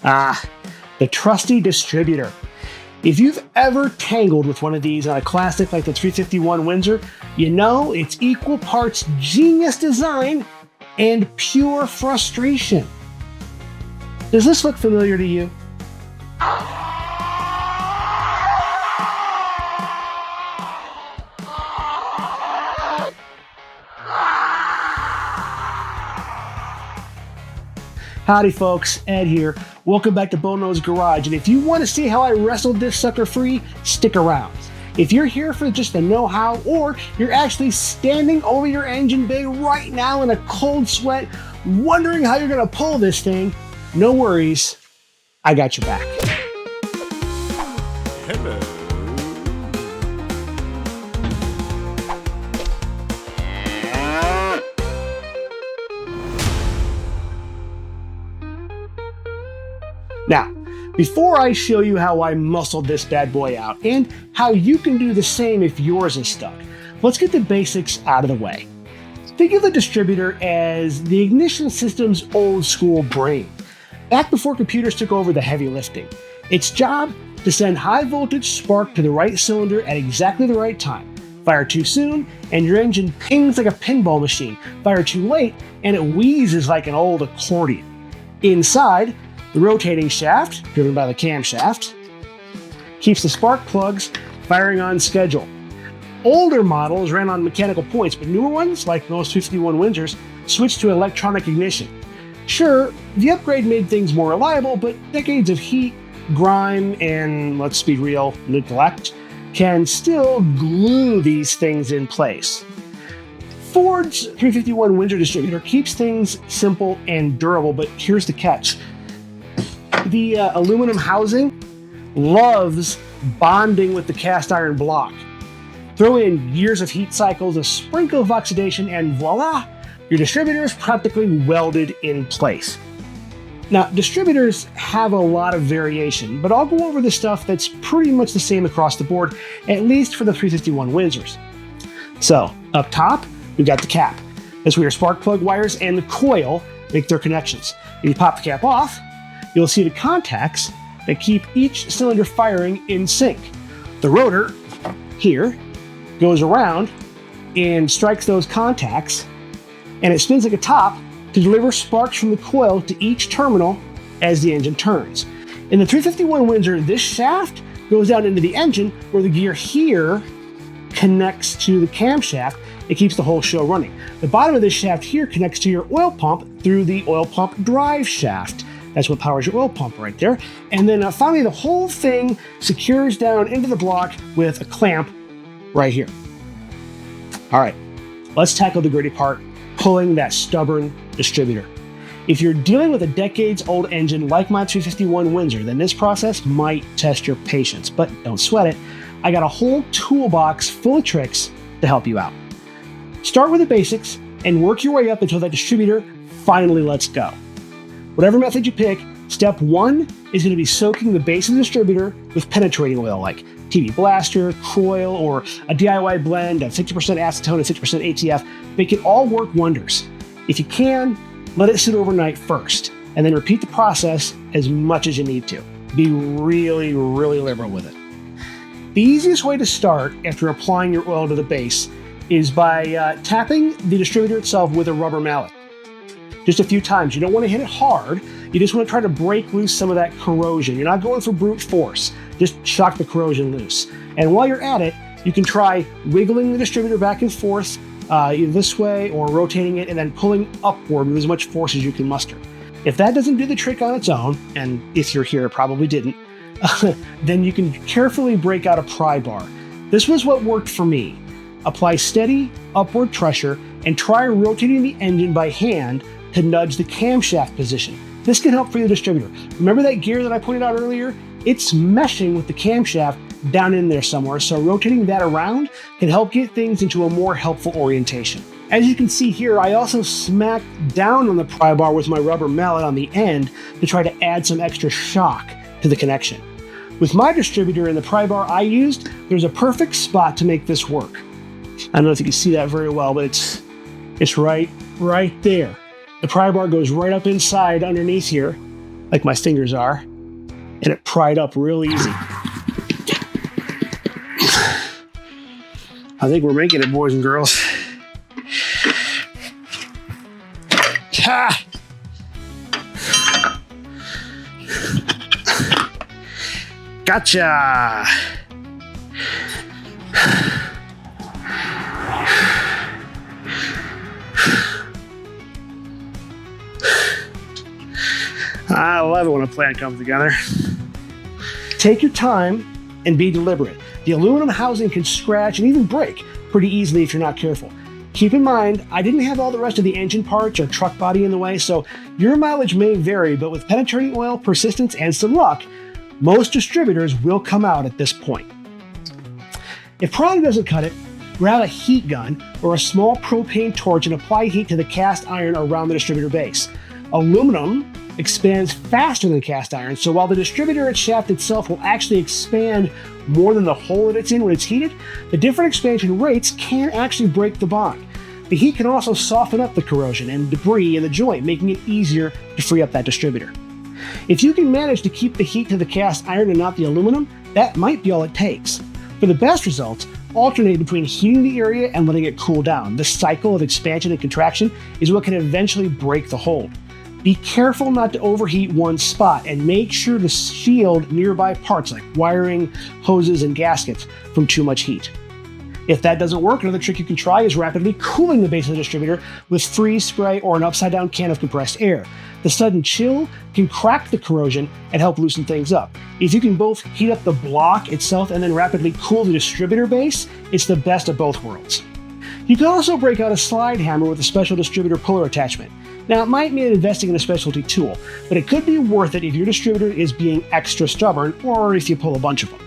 Ah, the trusty distributor. If you've ever tangled with one of these on a classic like the 351 Windsor, you know it's equal parts genius design and pure frustration. Does this look familiar to you? Howdy folks, Ed here. Welcome back to Bullnose Garage, and if you want to see how I wrestled this sucker free, stick around. If you're here for just the know-how, or you're actually standing over your engine bay right now in a cold sweat, wondering how you're going to pull this thing, no worries, I got your back. Hello. Now, before I show you how I muscled this bad boy out and how you can do the same if yours is stuck, let's get the basics out of the way. Think of the distributor as the ignition system's old school brain. Back before computers took over the heavy lifting, its job to send high voltage spark to the right cylinder at exactly the right time. Fire too soon and your engine pings like a pinball machine. Fire too late and it wheezes like an old accordion. Inside, the rotating shaft, driven by the camshaft, keeps the spark plugs firing on schedule. Older models ran on mechanical points, but newer ones, like most 351 Windsors, switched to electronic ignition. Sure, the upgrade made things more reliable, but decades of heat, grime, and, let's be real, neglect can still glue these things in place. Ford's 351 Windsor distributor keeps things simple and durable, but here's the catch. The aluminum housing loves bonding with the cast iron block. Throw in years of heat cycles, a sprinkle of oxidation, and voila, your distributor is practically welded in place. Now, distributors have a lot of variation, but I'll go over the stuff that's pretty much the same across the board, at least for the 351 Windsors. So, up top, we've got the cap. That's where your spark plug wires and the coil make their connections. If you pop the cap off, you'll see the contacts that keep each cylinder firing in sync. The rotor, here, goes around and strikes those contacts, and it spins like a top to deliver sparks from the coil to each terminal as the engine turns. In the 351 Windsor, this shaft goes down into the engine where the gear here connects to the camshaft. It keeps the whole show running. The bottom of this shaft here connects to your oil pump through the oil pump drive shaft. That's what powers your oil pump right there. And then finally, the whole thing secures down into the block with a clamp right here. All right, let's tackle the gritty part, pulling that stubborn distributor. If you're dealing with a decades-old engine like my 351 Windsor, then this process might test your patience, but don't sweat it. I got a whole toolbox full of tricks to help you out. Start with the basics and work your way up until that distributor finally lets go. Whatever method you pick, step one is going to be soaking the base of the distributor with penetrating oil like TV Blaster, Croil, or a DIY blend of 50% acetone and 50% ATF. Make it all work wonders. If you can, let it sit overnight first, and then repeat the process as much as you need to. Be really, really liberal with it. The easiest way to start after applying your oil to the base is by tapping the distributor itself with a rubber mallet. Just a few times. You don't want to hit it hard. You just want to try to break loose some of that corrosion. You're not going for brute force. Just shock the corrosion loose. And while you're at it, you can try wiggling the distributor back and forth, either this way or rotating it and then pulling upward with as much force as you can muster. If that doesn't do the trick on its own, and if you're here, it probably didn't, then you can carefully break out a pry bar. This was what worked for me. Apply steady upward pressure and try rotating the engine by hand to nudge the camshaft position. This can help free the distributor. Remember that gear that I pointed out earlier? It's meshing with the camshaft down in there somewhere, so rotating that around can help get things into a more helpful orientation. As you can see here, I also smacked down on the pry bar with my rubber mallet on the end to try to add some extra shock to the connection. With my distributor and the pry bar I used, there's a perfect spot to make this work. I don't know if you can see that very well, but it's right there. The pry bar goes right up inside underneath here, like my fingers are, and it pried up real easy. I think we're making it, boys and girls. Ha! Gotcha! I love it when a plan comes together. Take your time and be deliberate. The aluminum housing can scratch and even break pretty easily if you're not careful. Keep in mind, I didn't have all the rest of the engine parts or truck body in the way, so your mileage may vary, but with penetrating oil, persistence, and some luck, most distributors will come out at this point. If product doesn't cut it, grab a heat gun or a small propane torch and apply heat to the cast iron around the distributor base. Aluminum expands faster than cast iron, so while the distributor shaft itself will actually expand more than the hole that it's in when it's heated, the different expansion rates can actually break the bond. The heat can also soften up the corrosion and debris in the joint, making it easier to free up that distributor. If you can manage to keep the heat to the cast iron and not the aluminum, that might be all it takes. For the best results, alternate between heating the area and letting it cool down. This cycle of expansion and contraction is what can eventually break the hold. Be careful not to overheat one spot and make sure to shield nearby parts like wiring, hoses, and gaskets from too much heat. If that doesn't work, another trick you can try is rapidly cooling the base of the distributor with freeze spray or an upside-down can of compressed air. The sudden chill can crack the corrosion and help loosen things up. If you can both heat up the block itself and then rapidly cool the distributor base, it's the best of both worlds. You can also break out a slide hammer with a special distributor puller attachment. Now, it might mean investing in a specialty tool, but it could be worth it if your distributor is being extra stubborn or if you pull a bunch of them.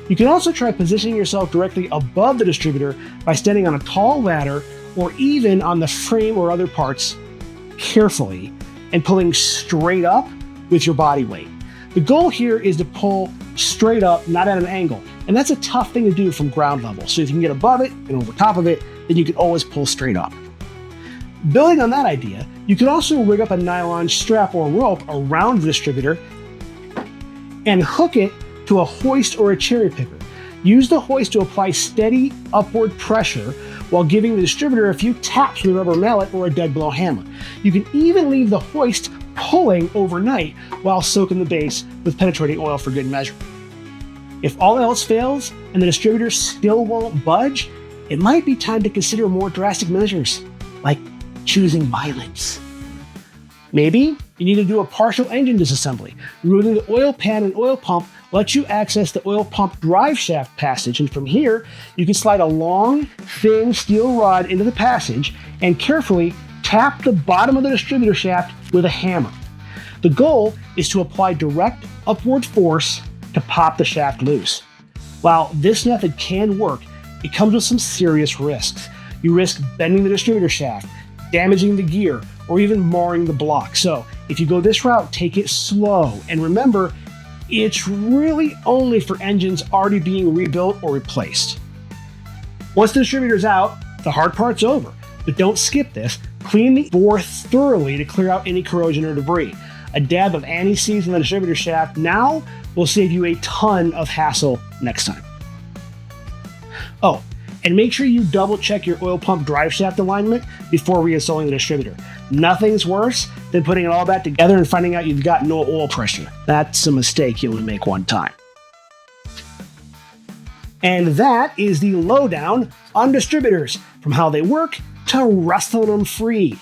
You can also try positioning yourself directly above the distributor by standing on a tall ladder or even on the frame or other parts carefully and pulling straight up with your body weight. The goal here is to pull straight up, not at an angle, and that's a tough thing to do from ground level. So if you can get above it and over top of it, then you can always pull straight up. Building on that idea, you can also rig up a nylon strap or rope around the distributor and hook it to a hoist or a cherry picker. Use the hoist to apply steady upward pressure while giving the distributor a few taps with a rubber mallet or a dead blow hammer. You can even leave the hoist pulling overnight while soaking the base with penetrating oil for good measure. If all else fails and the distributor still won't budge, it might be time to consider more drastic measures, like choosing violence. Maybe you need to do a partial engine disassembly. Removing the oil pan and oil pump lets you access the oil pump drive shaft passage, and from here, you can slide a long, thin steel rod into the passage and carefully tap the bottom of the distributor shaft with a hammer. The goal is to apply direct upward force to pop the shaft loose. While this method can work, it comes with some serious risks. You risk bending the distributor shaft, damaging the gear, or even marring the block. So if you go this route, take it slow. And remember, it's really only for engines already being rebuilt or replaced. Once the distributor's out, the hard part's over. But don't skip this. Clean the bore thoroughly to clear out any corrosion or debris. A dab of anti-seize in the distributor shaft now will save you a ton of hassle next time. Oh, and make sure you double check your oil pump drive shaft alignment before reinstalling the distributor. Nothing's worse than putting it all back together and finding out you've got no oil pressure. That's a mistake you only make one time. And that is the lowdown on distributors, from how they work to wrestling them free.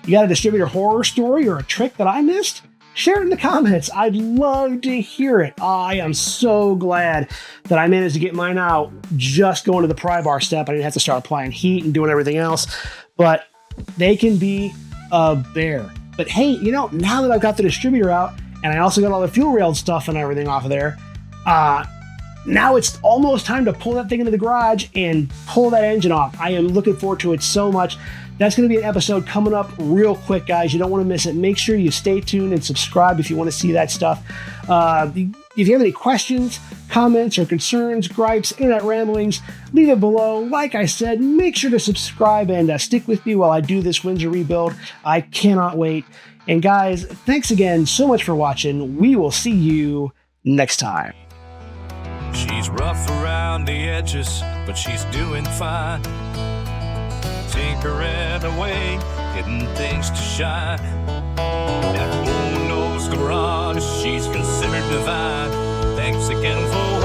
You got a distributor horror story or a trick that I missed? Share it in the comments. I'd love to hear it. I am so glad that I managed to get mine out just going to the pry bar step. I didn't have to start applying heat and doing everything else, but they can be a bear. But hey, you know, now that I've got the distributor out and I also got all the fuel rail stuff and everything off of there, now it's almost time to pull that thing into the garage and pull that engine off. I am looking forward to it so much. That's going to be an episode coming up real quick, guys. You don't want to miss it. Make sure you stay tuned and subscribe if you want to see that stuff. If you have any questions, Comments or concerns, gripes, internet ramblings, leave it below. Like I said, make sure to subscribe and stick with me while I do this Windsor rebuild. I cannot wait. And guys, thanks again so much for watching. We will see you next time. She's rough around the edges, but she's doing fine. Tinkering away, getting things to shine. That Bullnose garage, she's considered divine. Thanks again for